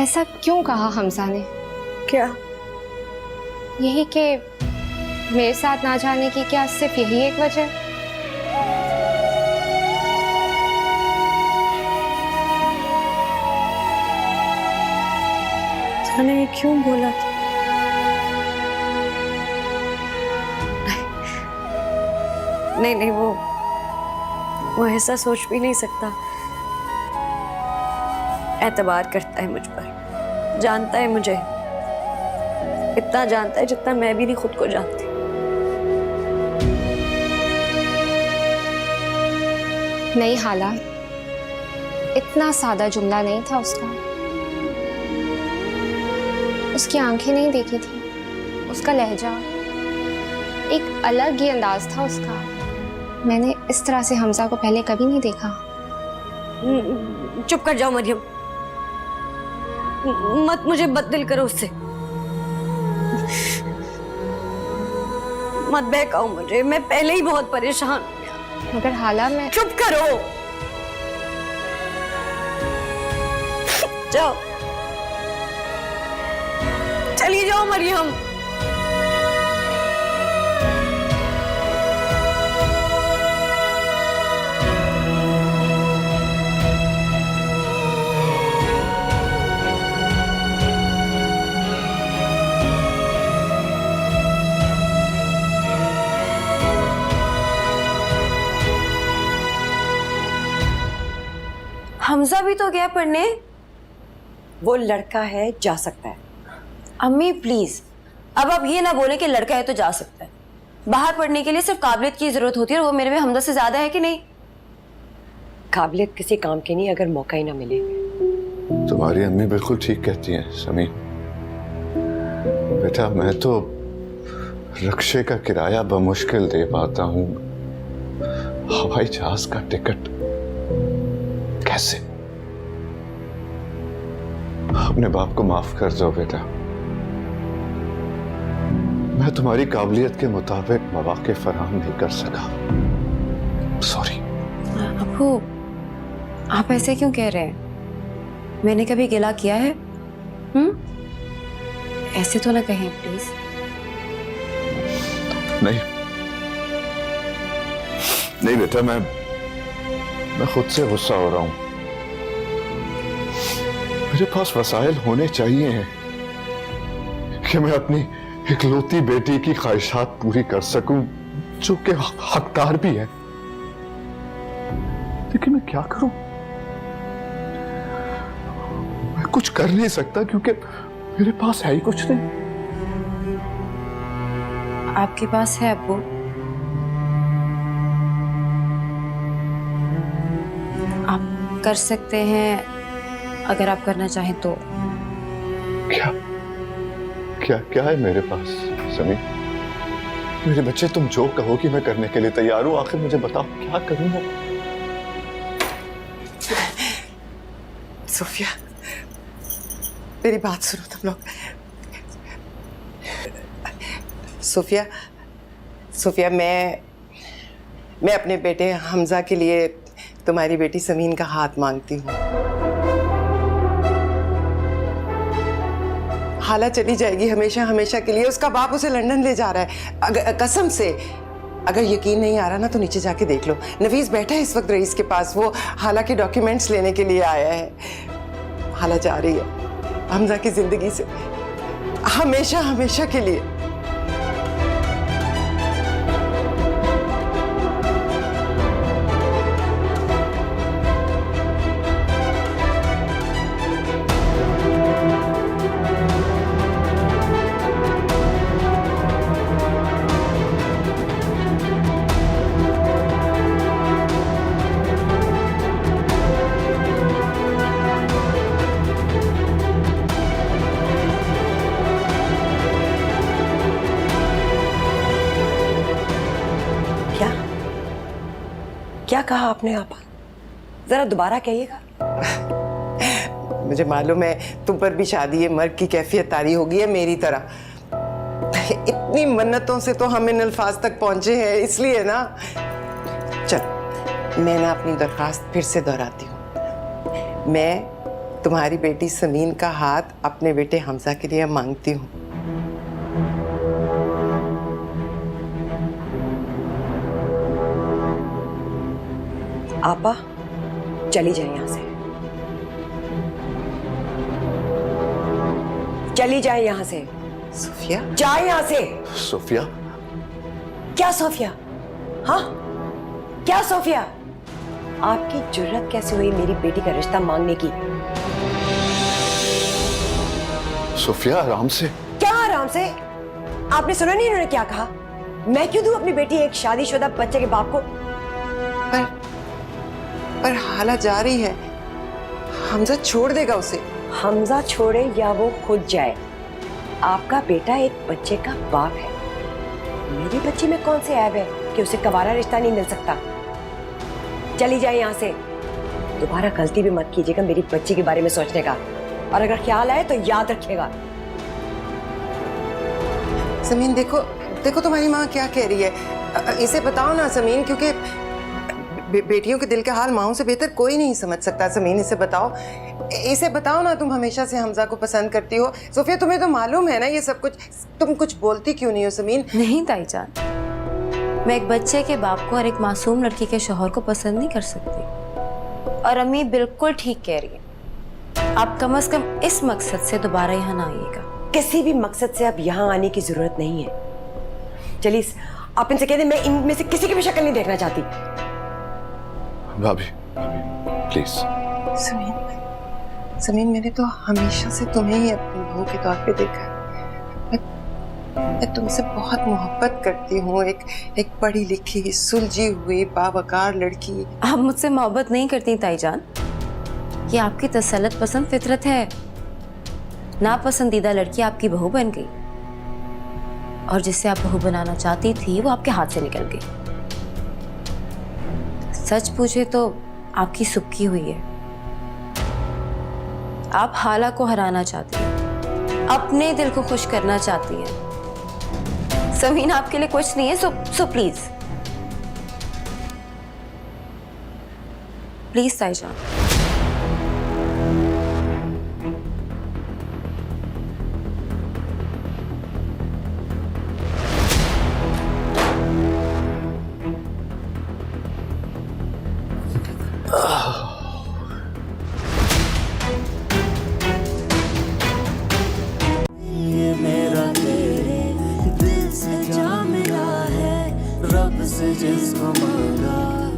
ऐसा क्यों कहा हमजा ने? क्या? यही कि मेरे साथ ना जाने की क्या सिर्फ यही एक वजह? जाने क्यों बोला था? नहीं नहीं, वो ऐसा सोच भी नहीं सकता। एतबार करता है मुझ पर, जानता है मुझे, इतना जानता है जितना मैं भी नहीं खुद को जानती। नहीं हाला, इतना सादा जुमला नहीं था उसका। उसकी आंखें नहीं देखी थी, उसका लहजा, एक अलग ही अंदाज था उसका। मैंने इस तरह से हमजा को पहले कभी नहीं देखा। चुप कर जाओ मरियम, मत मुझे बददिल करो उससे, मत बहकाओ मुझे, मैं पहले ही बहुत परेशान हूं। मगर हाला मैं... चुप करो, जाओ, चली जाओ मरियम। हमजा भी तो गया पढ़ने। वो लड़का है, जा सकता है। अम्मी प्लीज, अब आप ये ना बोले कि लड़का है तो जा सकता है। बाहर पढ़ने के लिए सिर्फ काबिलियत की जरूरत होती है, और वो मेरे में हमजा से ज्यादा है कि नहीं? काबिलियत किसी काम की नहीं अगर मौका ही ना मिले। तुम्हारी अम्मी बिल्कुल ठीक कहती हैं समी। बेटा मैं तो रिक्शे का किराया बमुश्किल दे पाता हूँ, हवाई जहाज का टिकट कैसे? अपने बाप को माफ कर दो बेटा, मैं तुम्हारी काबिलियत के मुताबिक मौके फराहम नहीं कर सका, सॉरी। अबू, आप ऐसे क्यों कह रहे हैं? मैंने कभी गिला किया है? ऐसे तो ना कहें प्लीज। नहीं नहीं बेटा, मैं खुद से गुस्सा हो रहा हूं। मेरे पास वसाइल होने चाहिए कि मैं अपनी इकलौती बेटी की ख्वाहिशात पूरी कर सकूं, जो कि हकदार भी है। लेकिन मैं क्या करूं? मैं कुछ कर नहीं सकता क्योंकि मेरे पास है ही कुछ नहीं। आपके पास है अब्बू? आप कर सकते हैं अगर आप करना चाहें तो। क्या क्या क्या है मेरे पास समी? मेरे बच्चे, तुम जो कहो कि मैं करने के लिए तैयार हूं। आखिर मुझे बताओ क्या करूं मैं? सोफिया, मेरी बात सुनो तुम लोग। सोफिया, सोफिया, मैं अपने बेटे हमजा के लिए तुम्हारी बेटी समीन का हाथ मांगती हूँ। हाला चली जाएगी हमेशा हमेशा के लिए। उसका बाप उसे लंदन ले जा रहा है, कसम से। अगर यकीन नहीं आ रहा ना तो नीचे जाके देख लो। नफीस बैठा है इस वक्त रईस के पास, वो हाला के डॉक्यूमेंट्स लेने के लिए आया है। हाला जा रही है हमजा की जिंदगी से हमेशा हमेशा के लिए। क्या कहा आपने आपा? जरा दोबारा कहिएगा। मुझे मालूम है तुम पर भी शादी मर्ग की कैफियत तारी होगी है मेरी तरह। इतनी मन्नतों से तो हम इन अल्फाज तक पहुंचे हैं, इसलिए ना। चल, मैं ना अपनी दरखास्त फिर से दोहराती हूँ। मैं तुम्हारी बेटी समीन का हाथ अपने बेटे हमजा के लिए मांगती हूँ। आपा चली जाए यहाँ से, चली जाए यहाँ से, सोफिया, जाए यहाँ से। सोफिया, क्या सोफिया? हाँ, क्या सोफिया? आपकी जुर्रत कैसे हुई मेरी बेटी का रिश्ता मांगने की? सोफिया आराम से। क्या आराम से? आपने सुना नहीं इन्होंने क्या कहा? मैं क्यों दूं अपनी बेटी एक शादीशुदा बच्चे के बाप को? पर हाला जा रही है, हमजा छोड़ देगा उसे। हमजा छोड़े या वो खुद जाए, आपका बेटा एक बच्चे का बाप है। मेरी बच्ची में कौन से ऐब है कि उसे कवारा रिश्ता नहीं मिल सकता? चली जाए यहाँ से। दोबारा गलती भी मत कीजिएगा मेरी बच्ची के बारे में सोचने का, और अगर ख्याल आए तो याद रखिएगा। समीन, देखो देखो तुम्हारी माँ क्या कह रही है, इसे बताओ ना समीन, क्योंकि बेटियों के दिल के हाल माँओं से बेहतर कोई नहीं समझ सकता। समीन, इसे बताओ ना, तुम हमेशा से हमजा को पसंद करती हो। सोफिया, तुम्हें तो मालूम है ना ये सब कुछ, तुम कुछ बोलती क्यों नहीं हो समीन? नहीं ताईजान, मैं एक बच्चे के बाप को और एक मासूम लड़की के शौहर को पसंद नहीं कर सकती। और अम्मी बिल्कुल ठीक कह रही है, आप कम से कम इस मकसद से दोबारा यहाँ ना आइएगा। किसी भी मकसद से अब यहाँ आने की जरूरत नहीं है। चलिए आप इनसे कह दें, मैं इनमें से किसी की भी शक्ल नहीं देखना चाहती। भाभी, प्लीज। समीन, मैंने तो हमेशा से तुम्हें ही अपनी बहू के तौर पे देखा है। मैं तुमसे बहुत मोहब्बत करती हूँ, एक पढ़ी लिखी, सुलझी हुई, बावकार लड़की। आप मुझसे मोहब्बत नहीं करती ताईजान, ये आपकी तसल्लुत पसंद फितरत है। नापसंदीदा लड़की आपकी बहू बन गई, और जिससे आप बहू बनाना चाहती थी वो आपके हाथ से निकल गई। सच पूछे तो आपकी सुबकी हुई है। आप हाला को हराना चाहती हैं, अपने दिल को खुश करना चाहती हैं। समीन आपके लिए कुछ नहीं है, सो प्लीज प्लीज ताईजान। ये मेरा तेरे दिल से जा मिला है, रब से जिसको मांगा